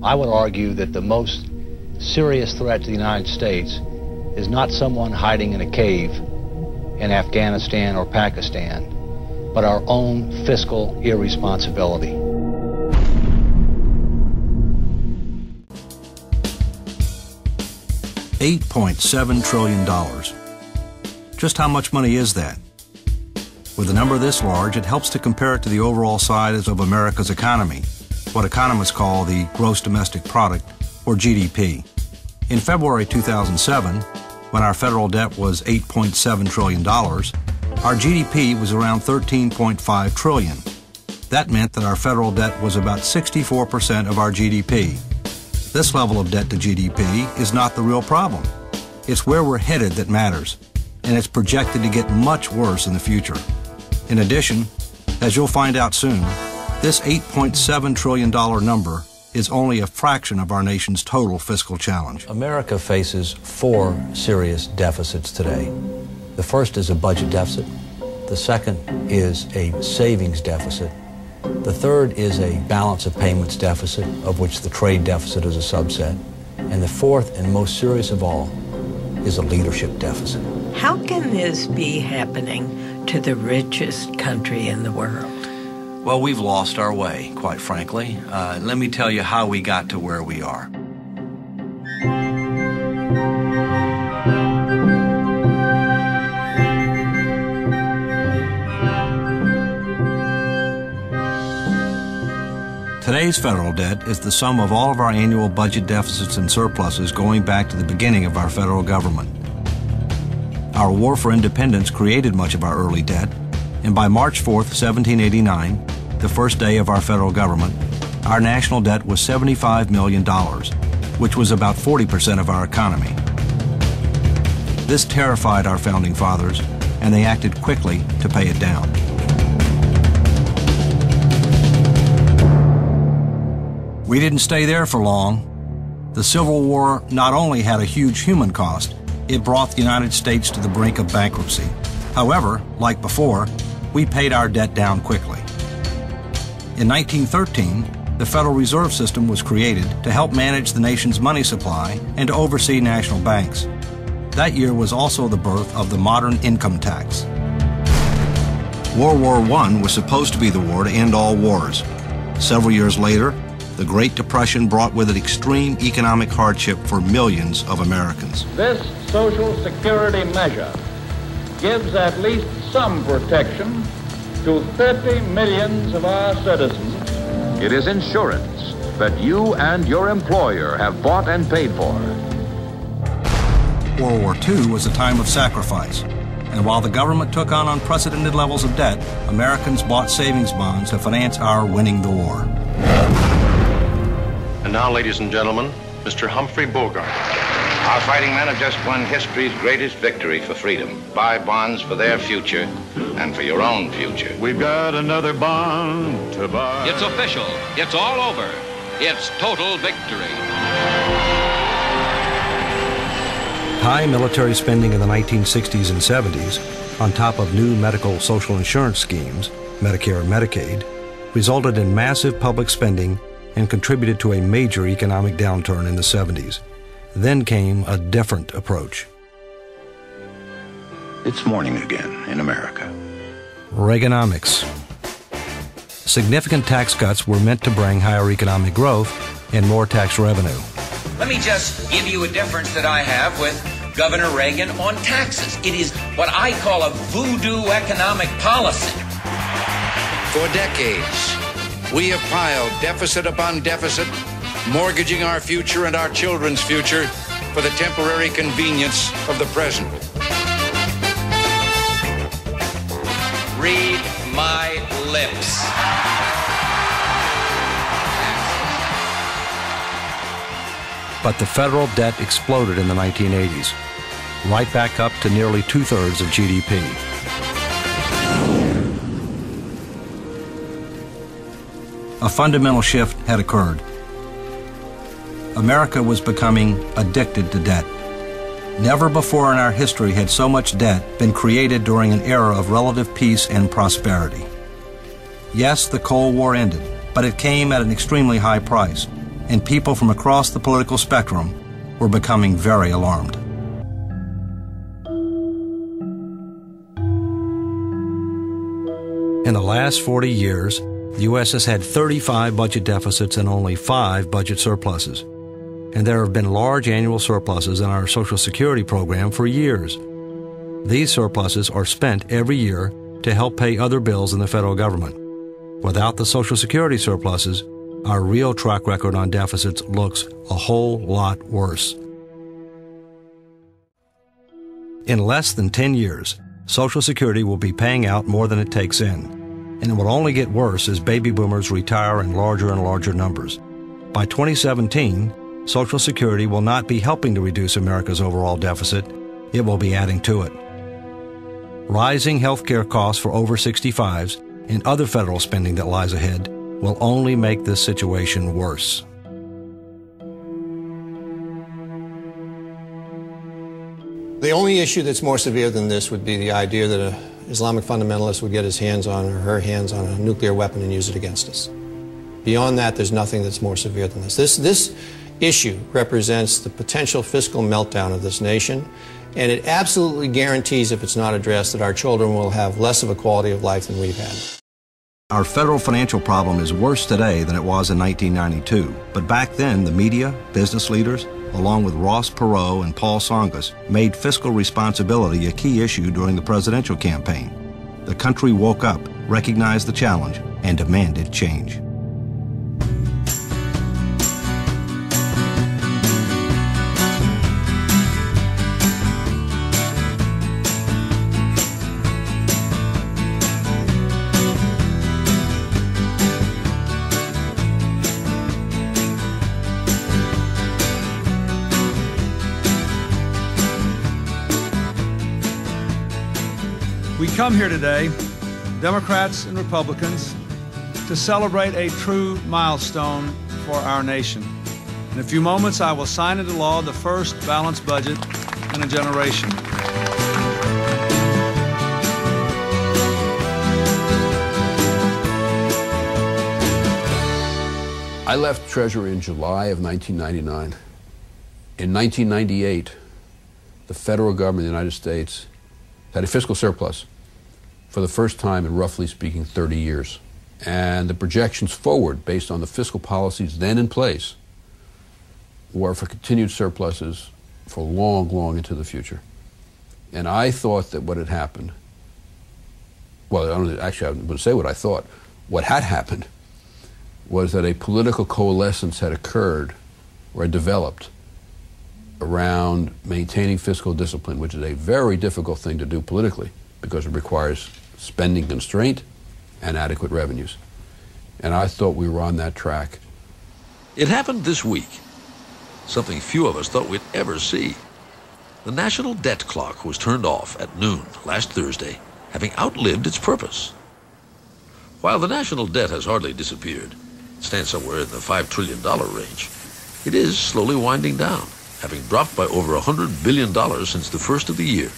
I would argue that the most serious threat to the United States is not someone hiding in a cave in Afghanistan or Pakistan, but our own fiscal irresponsibility. $8.7 trillion. Just how much money is that? With a number this large, it helps to compare it to the overall size of America's economy, what economists call the gross domestic product, or GDP. In February 2007, when our federal debt was $8.7 trillion, our GDP was around $13.5 trillion. That meant that our federal debt was about 64% of our GDP. This level of debt to GDP is not the real problem. It's where we're headed that matters, and it's projected to get much worse in the future. In addition, as you'll find out soon, this $8.7 trillion number is only a fraction of our nation's total fiscal challenge. America faces four serious deficits today. The first is a budget deficit. The second is a savings deficit. The third is a balance of payments deficit, of which the trade deficit is a subset. And the fourth and most serious of all is a leadership deficit. How can this be happening to the richest country in the world? Well, we've lost our way, quite frankly. Let me tell you how we got to where we are. Today's federal debt is the sum of all of our annual budget deficits and surpluses going back to the beginning of our federal government. Our war for independence created much of our early debt, and by March 4th, 1789, the first day of our federal government, our national debt was $75 million, which was about 40% of our economy. This terrified our founding fathers, and they acted quickly to pay it down. We didn't stay there for long. The Civil War not only had a huge human cost, it brought the United States to the brink of bankruptcy. However, like before, we paid our debt down quickly. In 1913, the Federal Reserve System was created to help manage the nation's money supply and to oversee national banks. That year was also the birth of the modern income tax. World War I was supposed to be the war to end all wars. Several years later, the Great Depression brought with it extreme economic hardship for millions of Americans. This Social Security measure gives at least some protection to 30 million of our citizens. It is insurance that you and your employer have bought and paid for. World War II was a time of sacrifice, and while the government took on unprecedented levels of debt, Americans bought savings bonds to finance our winning the war. And now, ladies and gentlemen, Mr. Humphrey Bogart. Our fighting men have just won history's greatest victory for freedom. Buy bonds for their future and for your own future. We've got another bond to buy. It's official. It's all over. It's total victory. High military spending in the 1960s and 70s, on top of new medical social insurance schemes, Medicare and Medicaid, resulted in massive public spending and contributed to a major economic downturn in the 70s. Then came a different approach. It's morning again in America. Reaganomics. Significant tax cuts were meant to bring higher economic growth and more tax revenue. Let me just give you a difference that I have with Governor Reagan on taxes. It is what I call a voodoo economic policy. For decades, we have piled deficit upon deficit, mortgaging our future and our children's future for the temporary convenience of the present. Read my lips. But the federal debt exploded in the 1980s, right back up to nearly 2/3 of GDP. A fundamental shift had occurred. America was becoming addicted to debt. Never before in our history had so much debt been created during an era of relative peace and prosperity. Yes, the Cold War ended, but it came at an extremely high price, and people from across the political spectrum were becoming very alarmed. In the last 40 years, the U.S. has had 35 budget deficits and only 5 budget surpluses. And there have been large annual surpluses in our Social Security program for years. These surpluses are spent every year to help pay other bills in the federal government. Without the Social Security surpluses, our real track record on deficits looks a whole lot worse. In less than 10 years, Social Security will be paying out more than it takes in, and it will only get worse as baby boomers retire in larger and larger numbers. By 2017, Social Security will not be helping to reduce America's overall deficit, it will be adding to it. Rising health care costs for over 65s and other federal spending that lies ahead will only make this situation worse. The only issue that's more severe than this would be the idea that an Islamic fundamentalist would get his hands on or her hands on a nuclear weapon and use it against us. Beyond that, there's nothing that's more severe than this. This issue represents the potential fiscal meltdown of this nation, and it absolutely guarantees, if it's not addressed, that our children will have less of a quality of life than we've had. Our federal financial problem is worse today than it was in 1992, but back then the media, business leaders, along with Ross Perot and Paul Tsongas, made fiscal responsibility a key issue during the presidential campaign. The country woke up, recognized the challenge, and demanded change. We come here today, Democrats and Republicans, to celebrate a true milestone for our nation. In a few moments, I will sign into law the first balanced budget in a generation. I left Treasury in July of 1999. In 1998, the federal government of the United States had a fiscal surplus for the first time in, roughly speaking, 30 years. And the projections forward, based on the fiscal policies then in place, were for continued surpluses for long, long into the future. And I thought that what had happened, well, I'm going to say what I thought. What had happened was that a political coalescence had occurred or had developed around maintaining fiscal discipline, which is a very difficult thing to do politically because it requires spending constraint and adequate revenues. And I thought we were on that track. It happened this week, something few of us thought we'd ever see. The national debt clock was turned off at noon last Thursday, having outlived its purpose. While the national debt has hardly disappeared, it stands somewhere in the $5 trillion range, it is slowly winding down, having dropped by over $100 billion since the first of the year.